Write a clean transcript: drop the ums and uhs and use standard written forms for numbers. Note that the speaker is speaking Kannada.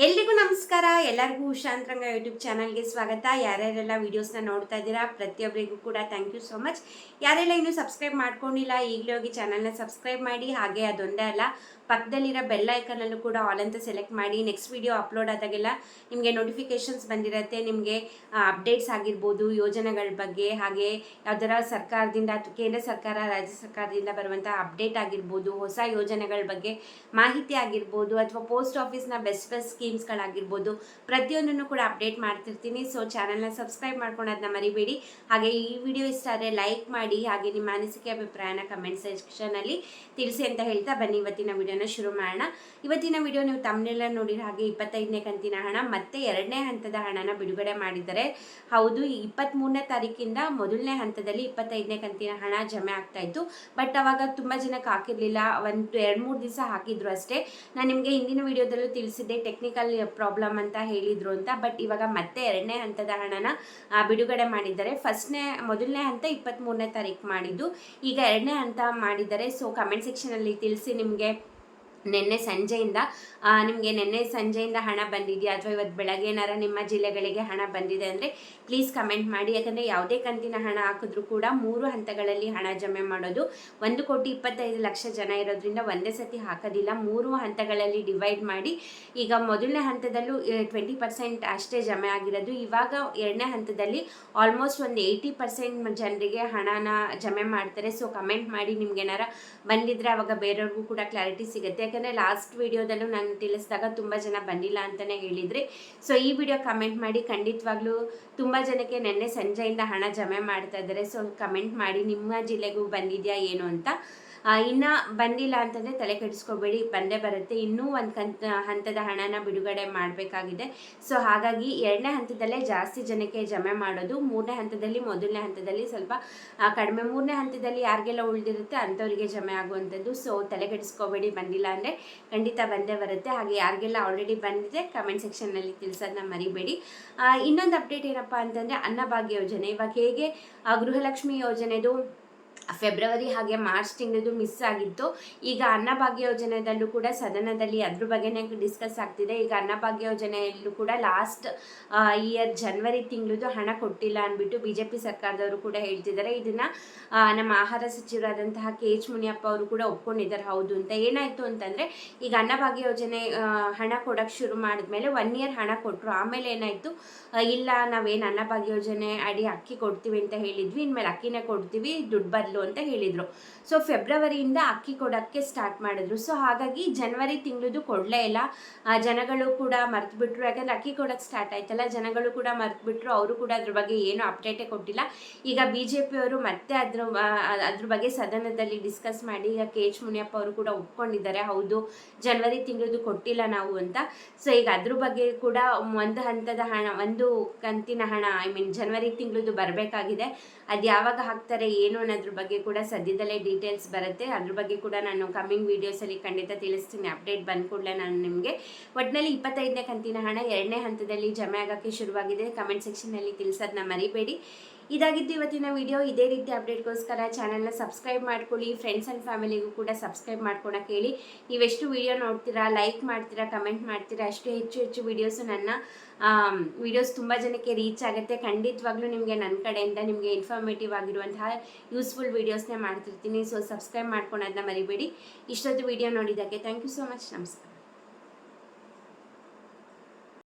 ಎಲ್ರಿಗೂ ನಮಸ್ಕಾರ. ಎಲ್ಲರಿಗೂ ಉಷಾಂತರಂಗ ಯೂಟ್ಯೂಬ್ ಚಾನಲ್ಗೆ ಸ್ವಾಗತ. ಯಾರ್ಯಾರೆಲ್ಲ ವೀಡಿಯೋಸ್ನ ನೋಡ್ತಾ ಇದ್ದೀರಾ ಪ್ರತಿಯೊಬ್ಬರಿಗೂ ಕೂಡ ಥ್ಯಾಂಕ್ ಯು ಸೋ ಮಚ್. ಯಾರೆಲ್ಲ ಇನ್ನೂ ಸಬ್ಸ್ಕ್ರೈಬ್ ಮಾಡ್ಕೊಂಡಿಲ್ಲ ಈಗಲೇ ಹೋಗಿ ಚಾನಲ್ನ ಸಬ್ಸ್ಕ್ರೈಬ್ ಮಾಡಿ. ಹಾಗೆ ಅದೊಂದೇ ಅಲ್ಲ, ಪಕ್ಕದಲ್ಲಿರೋ ಬೆಲ್ ಐಕನಲ್ಲೂ ಕೂಡ ಆಲ್ ಅಂತ ಸೆಲೆಕ್ಟ್ ಮಾಡಿ. ನೆಕ್ಸ್ಟ್ ವಿಡಿಯೋ ಅಪ್ಲೋಡ್ ಆದಾಗೆಲ್ಲ ನಿಮಗೆ ನೋಟಿಫಿಕೇಷನ್ಸ್ ಬಂದಿರುತ್ತೆ. ನಿಮಗೆ ಅಪ್ಡೇಟ್ಸ್ ಆಗಿರ್ಬೋದು, ಯೋಜನೆಗಳ ಬಗ್ಗೆ, ಹಾಗೆ ಯಾವ್ದಾರ ಸರ್ಕಾರದಿಂದ, ಕೇಂದ್ರ ಸರ್ಕಾರ ರಾಜ್ಯ ಸರ್ಕಾರದಿಂದ ಬರುವಂಥ ಅಪ್ಡೇಟ್ ಆಗಿರ್ಬೋದು, ಹೊಸ ಯೋಜನೆಗಳ ಬಗ್ಗೆ ಮಾಹಿತಿ ಆಗಿರ್ಬೋದು, ಅಥವಾ ಪೋಸ್ಟ್ ಆಫೀಸ್ನ ಬೆಸ್ಟ್ ಸ್ಕೀಮ್ಸ್ಗಳಾಗಿರ್ಬೋದು, ಪ್ರತಿಯೊಂದನ್ನು ಕೂಡ ಅಪ್ಡೇಟ್ ಮಾಡ್ತಿರ್ತೀನಿ. ಸೊ ಚಾನಲ್ನ ಸಬ್ಸ್ಕ್ರೈಬ್ ಮಾಡ್ಕೊಳೋದನ್ನ ಮರಿಬೇಡಿ. ಹಾಗೆ ಈ ವಿಡಿಯೋ ಇಷ್ಟ ಆದರೆ ಲೈಕ್ ಮಾಡಿ, ಹಾಗೆ ನಿಮ್ಮ ಅನಿಸಿಕೆ ಅಭಿಪ್ರಾಯನ ಕಮೆಂಟ್ ಸೆಕ್ಷನಲ್ಲಿ ತಿಳಿಸಿ ಅಂತ ಹೇಳ್ತಾ ಬನ್ನಿ ಇವತ್ತಿನ ವಿಡಿಯೋನ ಶುರು ಮಾಡೋಣ. ಇವತ್ತಿನ ವಿಡಿಯೋ ನೀವು ತಮ್ಮನೆಲ್ಲ ನೋಡಿರೋ ಹಾಗೆ 25ನೇ ಕಂತಿನ ಹಣ ಮತ್ತೆ 2ನೇ ಹಂತದ ಹಣನ ಬಿಡುಗಡೆ ಮಾಡಿದ್ದಾರೆ. ಹೌದು, 23ನೇ ತಾರೀಕಿಂದ ಮೊದಲನೇ ಹಂತದಲ್ಲಿ 25ನೇ ಕಂತಿನ ಹಣ ಜಮೆ ಆಗ್ತಾ ಇತ್ತು. ಬಟ್ ಅವಾಗ ತುಂಬ ಜನಕ್ಕೆ ಹಾಕಿರಲಿಲ್ಲ, ಒಂದು 2-3 ದಿವಸ ಹಾಕಿದ್ರು ಅಷ್ಟೇ. ನಾನು ನಿಮಗೆ ಹಿಂದಿನ ವಿಡಿಯೋದಲ್ಲೂ ತಿಳಿಸಿದ್ದೆ, ಟೆಕ್ನಿಕಲ್ ಪ್ರಾಬ್ಲಮ್ ಅಂತ ಹೇಳಿದ್ರು ಅಂತ. ಬಟ್ ಇವಾಗ ಮತ್ತೆ 2ನೇ ಹಂತದ ಹಣನ ಬಿಡುಗಡೆ ಮಾಡಿದ್ದಾರೆ. ಮೊದಲನೇ ಹಂತ 23ನೇ ತಾರೀಕು ಮಾಡಿದ್ದು, ಈಗ 2ನೇ ಹಂತ ಮಾಡಿದ್ದಾರೆ. ಸೊ ಕಮೆಂಟ್ ಸೆಕ್ಷನಲ್ಲಿ ತಿಳಿಸಿ ನಿಮಗೆ ನಿನ್ನೆ ಸಂಜೆಯಿಂದ ಹಣ ಬಂದಿದೆಯಾ, ಅಥವಾ ಇವತ್ತು ಬೆಳಗ್ಗೆ ಏನಾರ ನಿಮ್ಮ ಜಿಲ್ಲೆಗಳಿಗೆ ಹಣ ಬಂದಿದೆ ಅಂದರೆ ಪ್ಲೀಸ್ ಕಮೆಂಟ್ ಮಾಡಿ. ಯಾಕಂದರೆ ಯಾವುದೇ ಕಂತಿನ ಹಣ ಹಾಕಿದ್ರೂ ಕೂಡ 3 ಹಂತಗಳಲ್ಲಿ ಹಣ ಜಮೆ ಮಾಡೋದು. 1,25,00,000 ಜನ ಇರೋದ್ರಿಂದ ಒಂದೇ ಸತಿ ಹಾಕೋದಿಲ್ಲ, 3 ಹಂತಗಳಲ್ಲಿ ಡಿವೈಡ್ ಮಾಡಿ. ಈಗ ಮೊದಲನೇ ಹಂತದಲ್ಲೂ 20% ಅಷ್ಟೇ ಜಮೆ ಆಗಿರೋದು. ಇವಾಗ 2ನೇ ಹಂತದಲ್ಲಿ ಆಲ್ಮೋಸ್ಟ್ ಒಂದು 80% ಜನರಿಗೆ ಹಣನ ಜಮೆ ಮಾಡ್ತಾರೆ. ಸೊ ಕಮೆಂಟ್ ಮಾಡಿ, ನಿಮ್ಗೇನಾರ ಬಂದಿದ್ರೆ ಅವಾಗ ಬೇರೆಯವ್ರಿಗೂ ಕೂಡ ಕ್ಲಾರಿಟಿ ಸಿಗುತ್ತೆ. ಯಾಕಂದರೆ ಲಾಸ್ಟ್ ವಿಡಿಯೋದಲ್ಲೂ ನಾನು ತಿಳಿಸಿದಾಗ ತುಂಬ ಜನ ಬಂದಿಲ್ಲ ಅಂತಲೇ ಹೇಳಿದ್ರಿ. ಸೊ ಈ ವಿಡಿಯೋ ಕಮೆಂಟ್ ಮಾಡಿ. ಖಂಡಿತವಾಗ್ಲೂ ತುಂಬ ಜನಕ್ಕೆ ನಿನ್ನೆ ಸಂಜೆಯಿಂದ ಹಣ ಜಮೆ ಮಾಡ್ತಾ ಇದ್ದಾರೆ. ಸೊ ಕಮೆಂಟ್ ಮಾಡಿ, ನಿಮ್ಮ ಜಿಲ್ಲೆಗೂ ಬಂದಿದೆಯಾ ಏನು ಅಂತ. ಇನ್ನು ಬಂದಿಲ್ಲ ಅಂತಂದರೆ ತಲೆ ಕೆಡಿಸ್ಕೋಬೇಡಿ, ಬಂದೇ ಬರುತ್ತೆ. ಇನ್ನೂ ಒಂದು ಹಂತದ ಹಣನ ಬಿಡುಗಡೆ ಮಾಡಬೇಕಾಗಿದೆ. ಸೊ ಹಾಗಾಗಿ 2ನೇ ಹಂತದಲ್ಲೇ ಜಾಸ್ತಿ ಜನಕ್ಕೆ ಜಮೆ ಮಾಡೋದು. 3ನೇ ಹಂತದಲ್ಲಿ, ಮೊದಲನೇ ಹಂತದಲ್ಲಿ ಸ್ವಲ್ಪ ಕಡಿಮೆ. 3ನೇ ಹಂತದಲ್ಲಿ ಯಾರಿಗೆಲ್ಲ ಉಳಿದಿರುತ್ತೆ ಅಂಥವರಿಗೆ ಜಮೆ ಆಗುವಂಥದ್ದು. ಸೊ ತಲೆ ಕೆಡಿಸ್ಕೋಬೇಡಿ, ಬಂದಿಲ್ಲ ಅಂದರೆ ಖಂಡಿತ ಬಂದೇ ಬರುತ್ತೆ. ಹಾಗೆ ಯಾರಿಗೆಲ್ಲ ಆಲ್ರೆಡಿ ಬಂದಿದೆ ಕಮೆಂಟ್ ಸೆಕ್ಷನ್ನಲ್ಲಿ ತಿಳಿಸೋದನ್ನ ಮರಿಬೇಡಿ. ಇನ್ನೊಂದು ಅಪ್ಡೇಟ್ ಏನಪ್ಪ ಅಂತಂದರೆ, ಅನ್ನಭಾಗ್ಯ ಯೋಜನೆ. ಇವಾಗ ಹೇಗೆ ಗೃಹಲಕ್ಷ್ಮಿ ಯೋಜನೆದು ಫೆಬ್ರವರಿ ಹಾಗೆ ಮಾರ್ಚ್ ತಿಂಗಳದು ಮಿಸ್ ಆಗಿತ್ತು, ಈಗ ಅನ್ನಭಾಗ್ಯ ಯೋಜನೆಯಲ್ಲೂ ಕೂಡ ಸದನದಲ್ಲಿ ಅದ್ರ ಬಗ್ಗೆನೇ ಡಿಸ್ಕಸ್ ಆಗ್ತಿದೆ. ಈಗ ಅನ್ನಭಾಗ್ಯ ಯೋಜನೆಯಲ್ಲೂ ಕೂಡ ಲಾಸ್ಟ್ ಇಯರ್ ಜನವರಿ ತಿಂಗಳದು ಹಣ ಕೊಟ್ಟಿಲ್ಲ ಅಂದ್ಬಿಟ್ಟು BJP ಸರ್ಕಾರದವರು ಕೂಡ ಹೇಳ್ತಿದ್ದಾರೆ. ಇದನ್ನು ನಮ್ಮ ಆಹಾರ ಸಚಿವರಾದಂತಹ KH ಮುನಿಯಪ್ಪ ಅವರು ಕೂಡ ಒಪ್ಕೊಂಡಿದ್ದಾರೆ ಹೌದು ಅಂತ. ಏನಾಯಿತು ಅಂತಂದರೆ, ಈಗ ಅನ್ನಭಾಗ್ಯ ಯೋಜನೆ ಹಣ ಕೊಡೋಕ್ಕೆ ಶುರು ಮಾಡಿದ್ಮೇಲೆ 1 ಇಯರ್ ಹಣ ಕೊಟ್ಟರು. ಆಮೇಲೆ ಏನಾಯಿತು, ಇಲ್ಲ ನಾವೇನು ಅನ್ನಭಾಗ್ಯ ಯೋಜನೆ ಅಡಿ ಅಕ್ಕಿ ಕೊಡ್ತೀವಿ ಅಂತ ಹೇಳಿದ್ವಿ, ಇನ್ಮೇಲೆ ಅಕ್ಕಿನೇ ಕೊಡ್ತೀವಿ, ದುಡ್ಡು ಬದಲು ಅಂತ ಹೇಳಿದರು. ಸೊ ಫೆಬ್ರವರಿಯಿಂದ ಅಕ್ಕಿ ಕೊಡೋಕ್ಕೆ ಸ್ಟಾರ್ಟ್ ಮಾಡಿದ್ರು. ಸೊ ಹಾಗಾಗಿ ಜನವರಿ ತಿಂಗಳದು ಕೊಡಲೇ ಇಲ್ಲ. ಜನಗಳು ಕೂಡ ಮರ್ತು ಬಿಟ್ರು. ಯಾಕಂದರೆ ಅಕ್ಕಿ ಕೊಡೋಕ್ಕೆ ಸ್ಟಾರ್ಟ್ ಆಯ್ತಲ್ಲ, ಜನಗಳು ಕೂಡ ಮರ್ತು ಬಿಟ್ರು. ಅವರು ಕೂಡ ಅದ್ರ ಬಗ್ಗೆ ಏನು ಅಪ್ಡೇಟೇ ಕೊಟ್ಟಿಲ್ಲ. ಈಗ BJP ಅವರು ಮತ್ತೆ ಅದ್ರ ಬಗ್ಗೆ ಸದನದಲ್ಲಿ ಡಿಸ್ಕಸ್ ಮಾಡಿ ಈಗ KH ಮುನಿಯಪ್ಪ ಅವರು ಕೂಡ ಒಪ್ಕೊಂಡಿದ್ದಾರೆ, ಹೌದು ಜನವರಿ ತಿಂಗಳದು ಕೊಟ್ಟಿಲ್ಲ ನಾವು ಅಂತ. ಸೊ ಈಗ ಅದ್ರ ಬಗ್ಗೆ ಕೂಡ ಒಂದು ಹಂತದ ಹಣ, ಒಂದು ಕಂತಿನ ಹಣ ಜನವರಿ ತಿಂಗಳದು ಬರಬೇಕಾಗಿದೆ. ಅದು ಯಾವಾಗ ಹಾಕ್ತಾರೆ ಏನು ಅನ್ನೋದ್ರ ಬಗ್ಗೆ ಕೂಡ ಸದ್ಯದಲ್ಲೇ ಡೀಟೇಲ್ಸ್ ಬರುತ್ತೆ. ಅದ್ರ ಬಗ್ಗೆ ಕೂಡ ನಾನು ಕಮ್ಮಿಂಗ್ ವೀಡಿಯೋಸಲ್ಲಿ ಖಂಡಿತ ತಿಳಿಸ್ತೀನಿ. ಅಪ್ಡೇಟ್ ಬಂದ ಕೂಡಲೇ ನಾನು ನಿಮಗೆ. ಒಟ್ಟಿನಲ್ಲಿ 25ನೇ ಕಂತಿನ ಹಣ 2ನೇ ಹಂತದಲ್ಲಿ ಜಮೆ ಆಗೋಕ್ಕೆ ಶುರುವಾಗಿದೆ. ಕಮೆಂಟ್ ಸೆಕ್ಷನ್ನಲ್ಲಿ ತಿಳಿಸೋದನ್ನ ಮರಿಬೇಡಿ. ಇದಾಗಿದ್ದು ಇವತ್ತಿನ ವಿಡಿಯೋ. ಇದೇ ರೀತಿ ಅಪ್ಡೇಟ್ಗೋಸ್ಕರ ಚಾನಲ್ನ ಸಬ್ಸ್ಕ್ರೈಬ್ ಮಾಡ್ಕೊಳ್ಳಿ. ಫ್ರೆಂಡ್ಸ್ ಆ್ಯಂಡ್ ಫ್ಯಾಮಿಲಿಗೂ ಕೂಡ ಸಬ್ಸ್ಕ್ರೈಬ್ ಮಾಡ್ಕೊಳಕ್ಕೆ ಹೇಳಿ. ನೀವೆಷ್ಟು ವಿಡಿಯೋ ನೋಡ್ತೀರಾ, ಲೈಕ್ ಮಾಡ್ತೀರಾ, ಕಮೆಂಟ್ ಮಾಡ್ತೀರಾ, ಅಷ್ಟು ಹೆಚ್ಚು ವಿಡಿಯೋಸು ನನ್ನ ವಿಡಿಯೋಸ್ ತುಂಬ ಜನಕ್ಕೆ ರೀಚ್ ಆಗುತ್ತೆ. ಖಂಡಿತವಾಗ್ಲೂ ನಿಮಗೆ ನನ್ನ ಕಡೆಯಿಂದ ನಿಮಗೆ ಇನ್ಫಾರ್ಮೇಟಿವ್ ಆಗಿರುವಂತಹ ಯೂಸ್ಫುಲ್ ವೀಡಿಯೋಸ್ನೇ ಮಾಡ್ತಿರ್ತೀನಿ. ಸೊ ಸಬ್ಸ್ಕ್ರೈಬ್ ಮಾಡ್ಕೊಳೋದನ್ನ ಮರಿಬೇಡಿ. ಇಷ್ಟೊತ್ತು ವಿಡಿಯೋ ನೋಡಿದ್ದಕ್ಕೆ ಥ್ಯಾಂಕ್ ಯು ಸೋ ಮಚ್. ನಮಸ್ಕಾರ.